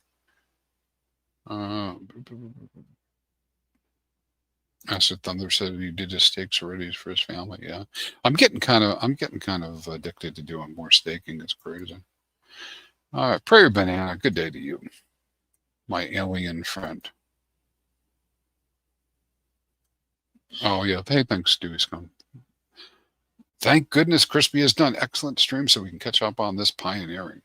Speaker 1: Acid Thunder said he did his stakes already for his family. Yeah, I'm getting kind of addicted to doing more staking. It's crazy. All right, Prairie Banana. Good day to you, my alien friend. Oh yeah, hey, thanks, Dewey's come. Thank goodness Crispy has done excellent stream so we can catch up on this pioneering.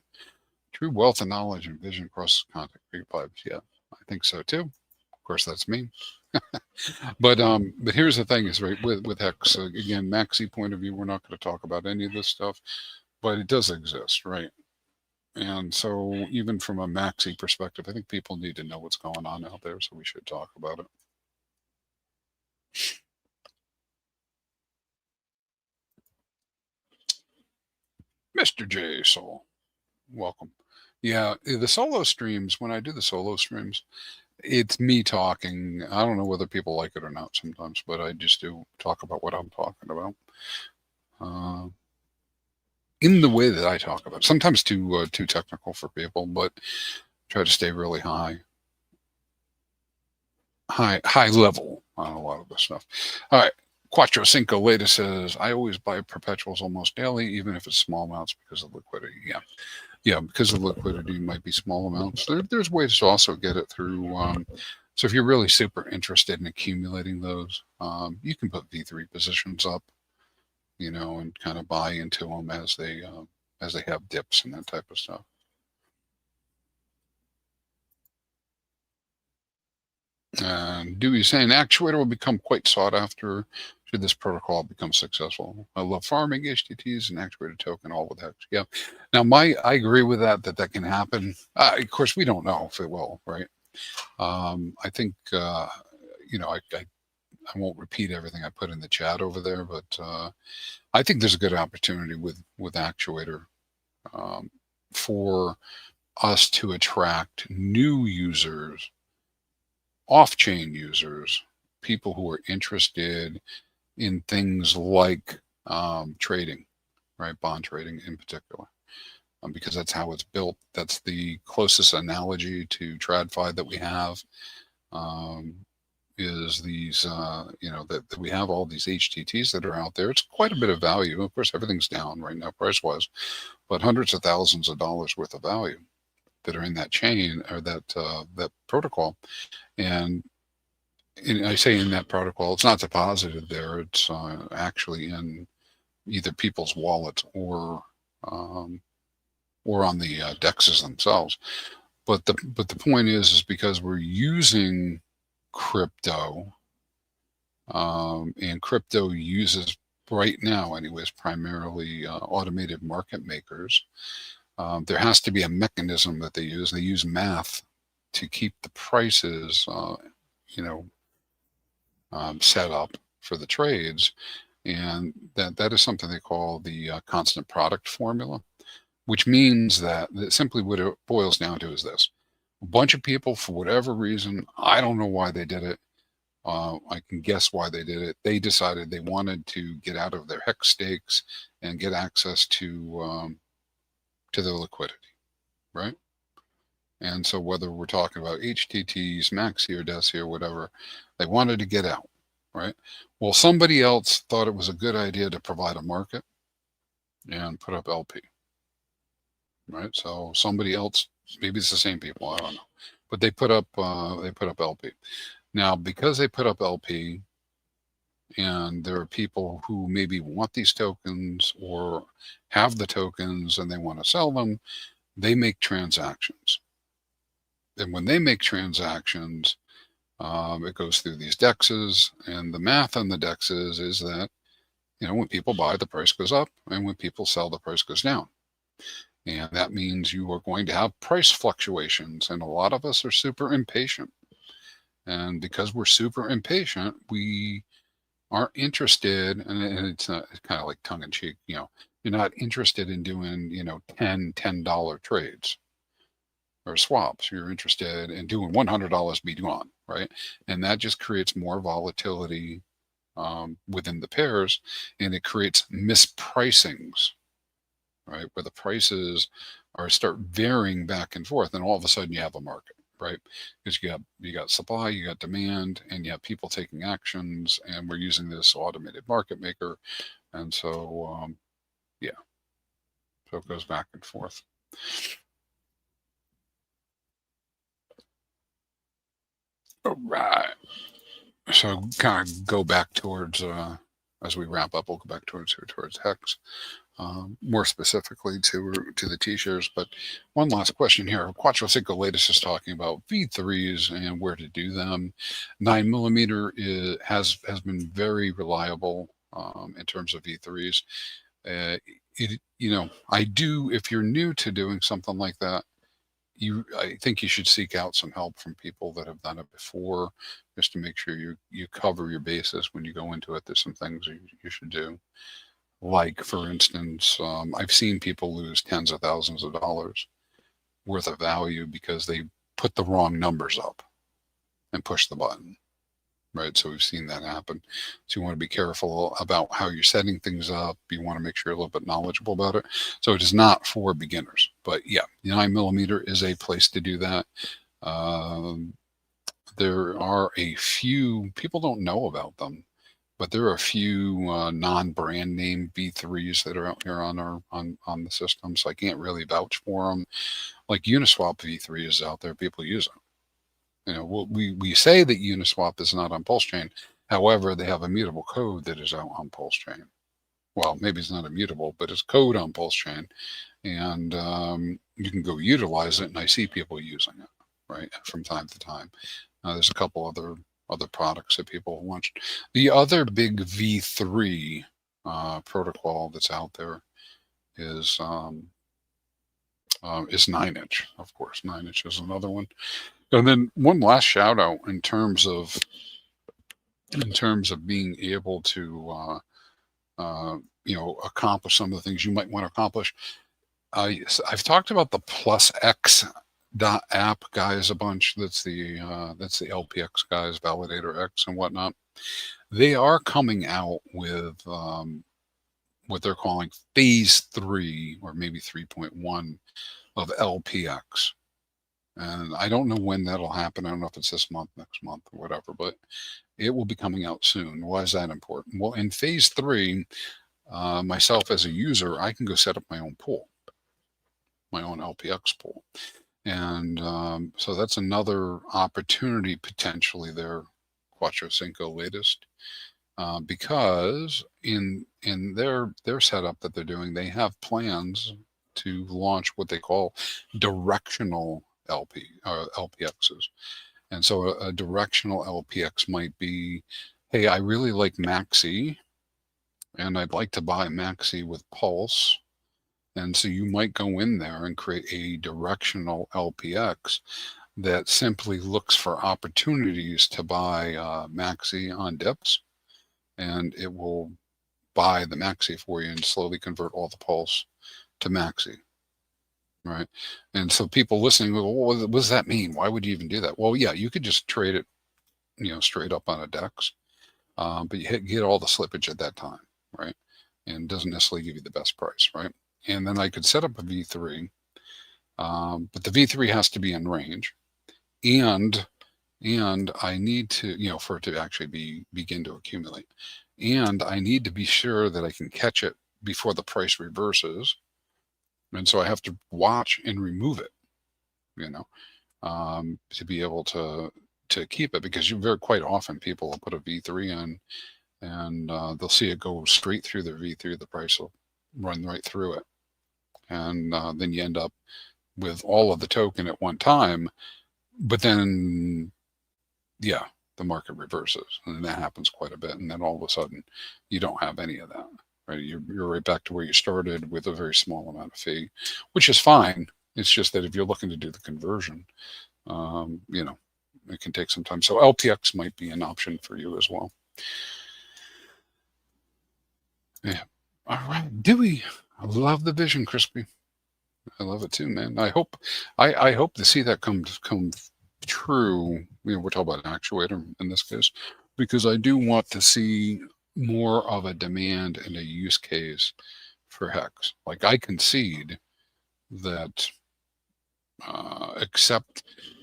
Speaker 1: True wealth and knowledge and vision across contact pipes. Yeah, I think so too. Of course, that's me. But here's the thing: is right with HEX again, maxi point of view. We're not going to talk about any of this stuff, but it does exist, right? And so, even from a maxi perspective, I think people need to know what's going on out there, so we should talk about it. Mr. J Soul, welcome. Yeah, the solo streams. When I do the solo streams, it's me talking. I don't know whether people like it or not sometimes, but I just do talk about what I'm talking about. In the way that I talk about it. Sometimes too technical for people, but try to stay really high level on a lot of this stuff. All right. Quattro Cinco later says, I always buy perpetuals almost daily, even if it's small amounts because of liquidity. Yeah. Yeah, because of liquidity might be small amounts. There's ways to also get it through. So if you're really super interested in accumulating those, you can put V3 positions up, and kind of buy into them as they have dips and that type of stuff. And Dewey saying actuator will become quite sought after should this protocol become successful. I love farming HTTs and actuator token all with HEX. Yeah. Now I agree with that can happen. Of course, we don't know if it will, right? I think I won't repeat everything I put in the chat over there, but I think there's a good opportunity with actuator for us to attract new users, off-chain users, people who are interested in things like trading, right? Bond trading in particular, because that's how it's built. That's the closest analogy to TradFi that we have. Is these, that we have all these HTTs that are out there. It's quite a bit of value. Of course, everything's down right now price-wise, but hundreds of thousands of dollars worth of value that are in that chain or that protocol. And I say in that protocol, it's not deposited there. It's actually in either people's wallets or on the dexes themselves. But the point is because we're using crypto, and crypto uses right now, anyways, primarily automated market makers. There has to be a mechanism that they use. They use math to keep the prices, set up for the trades, and that is something they call the constant product formula, which means that simply what it boils down to is this: a bunch of people, for whatever reason, I don't know why they did it. I can guess why they did it. They decided they wanted to get out of their HEX stakes and get access to their liquidity, right? And so whether we're talking about HTTs, Maxi or Deci or whatever, they wanted to get out, right? Well, somebody else thought it was a good idea to provide a market and put up LP, right? So somebody else, maybe it's the same people, I don't know, but they put up LP. Now, because they put up LP, and there are people who maybe want these tokens or have the tokens and they want to sell them, they make transactions. And when they make transactions, it goes through these dexes, and the math on the dexes is that, when people buy, the price goes up, and when people sell, the price goes down. And that means you are going to have price fluctuations. And a lot of us are super impatient. And because we're super impatient, we aren't interested, and it's not, it's kind of like tongue in cheek, you're not interested in doing, $10 trades or swaps. You're interested in doing $100 be gone, right? And that just creates more volatility within the pairs, and it creates mispricings, right? Where the prices are start varying back and forth, and all of a sudden you have a market, right? Because you got supply, you got demand, and you have people taking actions, and we're using this automated market maker, and so yeah, so it goes back and forth. All right. So kind of go back towards as we wrap up, we'll go back towards HEX. More specifically to the T-shares. But one last question here. Quattro Cinco latest is talking about V3s and where to do them. 9mm has been very reliable in terms of V3s. I do, if you're new to doing something like that, I think you should seek out some help from people that have done it before, just to make sure you cover your bases when you go into it. There's some things you should do. Like, for instance, I've seen people lose tens of thousands of dollars worth of value because they put the wrong numbers up and push the button, right? So we've seen that happen. So you want to be careful about how you're setting things up. You want to make sure you're a little bit knowledgeable about it. So it is not for beginners. But yeah, 9mm is a place to do that. There are a few, people don't know about them, but there are a few non-brand name V3s that are out here on on the system, so I can't really vouch for them. Like Uniswap V3 is out there; people use it. We say that Uniswap is not on Pulse Chain. However, they have a mutable code that is out on Pulse Chain. Well, maybe it's not immutable, but it's code on Pulse Chain, and you can go utilize it. And I see people using it, right, from time to time. There's a couple other products that people launched. The other big V3 protocol that's out there is 9inch, of course. 9inch is another one. And then one last shout out in terms of being able to accomplish some of the things you might want to accomplish. I've talked about the Plus X app guys a bunch. That's the LPX guys, Validator X and whatnot. They are coming out with what they're calling phase 3 or maybe 3.1 of LPX. And I don't know when that'll happen. I don't know if it's this month, next month, or whatever, but it will be coming out soon. Why is that important? Well, in phase 3, myself as a user, I can go set up my own pool, my own LPX pool. And so that's another opportunity potentially there, Quattro Cinco latest, because in their setup that they're doing, they have plans to launch what they call directional LPXs. And so a directional LPX might be, hey, I really like Maxi, and I'd like to buy Maxi with Pulse. And so you might go in there and create a directional LPX that simply looks for opportunities to buy Maxi on dips, and it will buy the Maxi for you and slowly convert all the Pulse to Maxi. Right. And so people listening, well, what does that mean? Why would you even do that? Well, yeah, you could just trade it, straight up on a DEX, but you get all the slippage at that time, right? And it doesn't necessarily give you the best price, right? And then I could set up a V3, but the V3 has to be in range, and I need to, for it to actually begin to accumulate, and I need to be sure that I can catch it before the price reverses. And so I have to watch and remove it, to be able to keep it, because very quite often people will put a V3 in and they'll see it go straight through their V3. The price will run right through it. And then you end up with all of the token at one time. But then, yeah, the market reverses. And that happens quite a bit. And then all of a sudden, you don't have any of that. right? You're right back to where you started with a very small amount of fee, which is fine. It's just that if you're looking to do the conversion, you know, it can take some time. So LPX might be an option for you as well. Yeah. All right, Dewey. I love the vision, Crispy. I love it too, man. I hope to see that come true. You know, we're talking about an actuator in this case, because I do want to see more of a demand and a use case for HEX. Like, I concede that, except,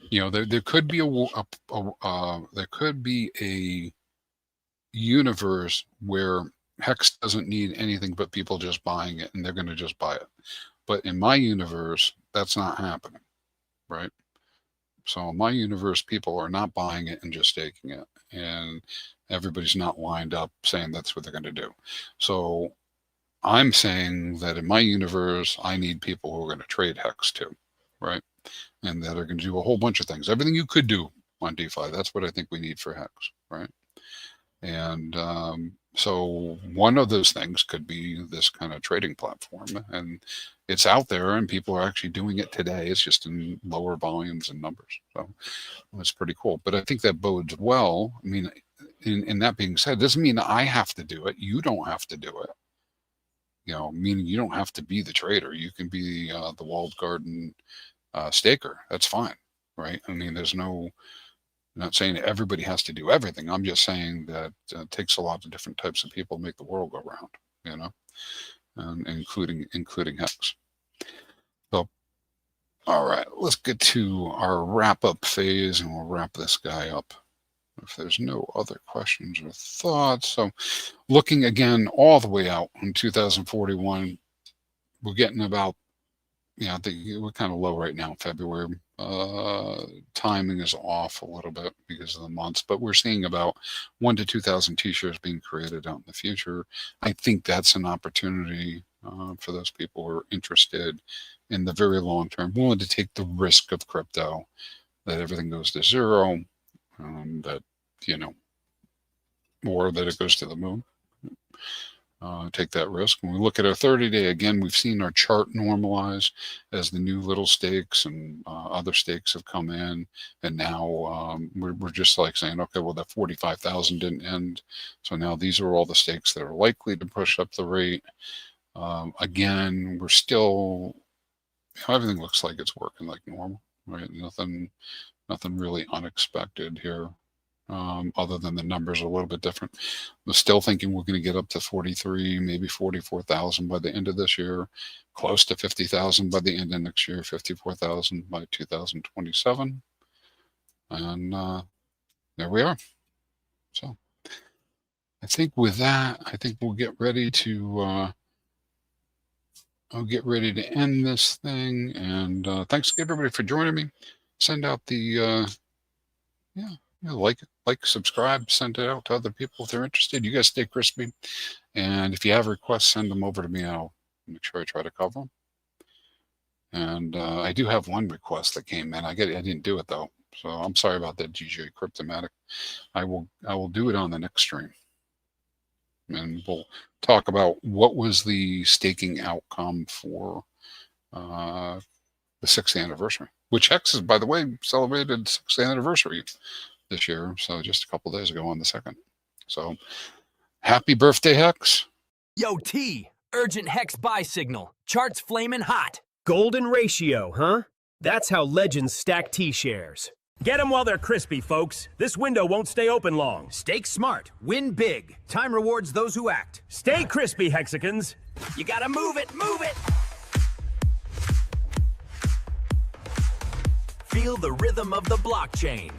Speaker 1: you know, there could be there could be a universe where HEX doesn't need anything but people just buying it, and they're going to just buy it. But in my universe, that's not happening, right? So in my universe, people are not buying it and just staking it, and everybody's not lined up saying that's what they're going to do. So I'm saying that in my universe, I need people who are going to trade HEX too, right? And that are going to do a whole bunch of things. Everything you could do on DeFi, that's what I think we need for HEX, right? And so one of those things could be this kind of trading platform, and it's out there and people are actually doing it today. It's just in lower volumes and numbers. So that's pretty cool. But I think that bodes well. I mean, in that being said, it doesn't mean I have to do it. You don't have to do it. You know, meaning you don't have to be the trader. You can be the walled garden staker. That's fine, right? I mean, there's no, I'm not saying everybody has to do everything. I'm just saying that it takes a lot of different types of people to make the world go round, you know, including HEX. So, all right, let's get to our wrap up phase, and we'll wrap this guy up if there's no other questions or thoughts. So, looking again all the way out in 2041, we're getting about, yeah, I think we're kind of low right now, February. Timing is off a little bit because of the months, but we're seeing about 1,000 to 2,000 T-shares being created out in the future. I think that's an opportunity for those people who are interested in the very long term, willing to take the risk of crypto, that everything goes to zero, that, you know, or that it goes to the moon. Take that risk. When we look at our 30-day, again, we've seen our chart normalize as the new little stakes and other stakes have come in. And now we're just like saying, okay, well, that 45,000 didn't end. So now these are all the stakes that are likely to push up the rate. Again, we're still, everything looks like it's working like normal, right? Nothing really unexpected here. Other than the numbers are a little bit different. I'm still thinking we're going to get up to 43, maybe 44,000 by the end of this year, close to 50,000 by the end of next year, 54,000 by 2027. And there we are. So I think with that, I think we'll get ready to end this thing. And thanks everybody for joining me. Send out the like, subscribe, send it out to other people if they're interested. You guys stay crispy. And if you have requests, send them over to me. I'll make sure I try to cover them. And I do have one request that came in. I didn't do it though. So I'm sorry about that, GJ Cryptomatic. I will do it on the next stream. And we'll talk about what was the staking outcome for the 6th anniversary, which HEX is, by the way, celebrated 6th anniversary this year. So just a couple days ago on the 2nd. So happy birthday, HEX.
Speaker 2: Yo, T, urgent HEX buy signal. Charts flaming hot.
Speaker 3: Golden ratio, huh? That's how legends stack T-shares.
Speaker 4: Get them while they're crispy, folks. This window won't stay open long.
Speaker 2: Stake smart. Win big. Time rewards those who act.
Speaker 4: Stay crispy, Hexicans.
Speaker 2: You gotta move it, move it. Feel the rhythm of the blockchain.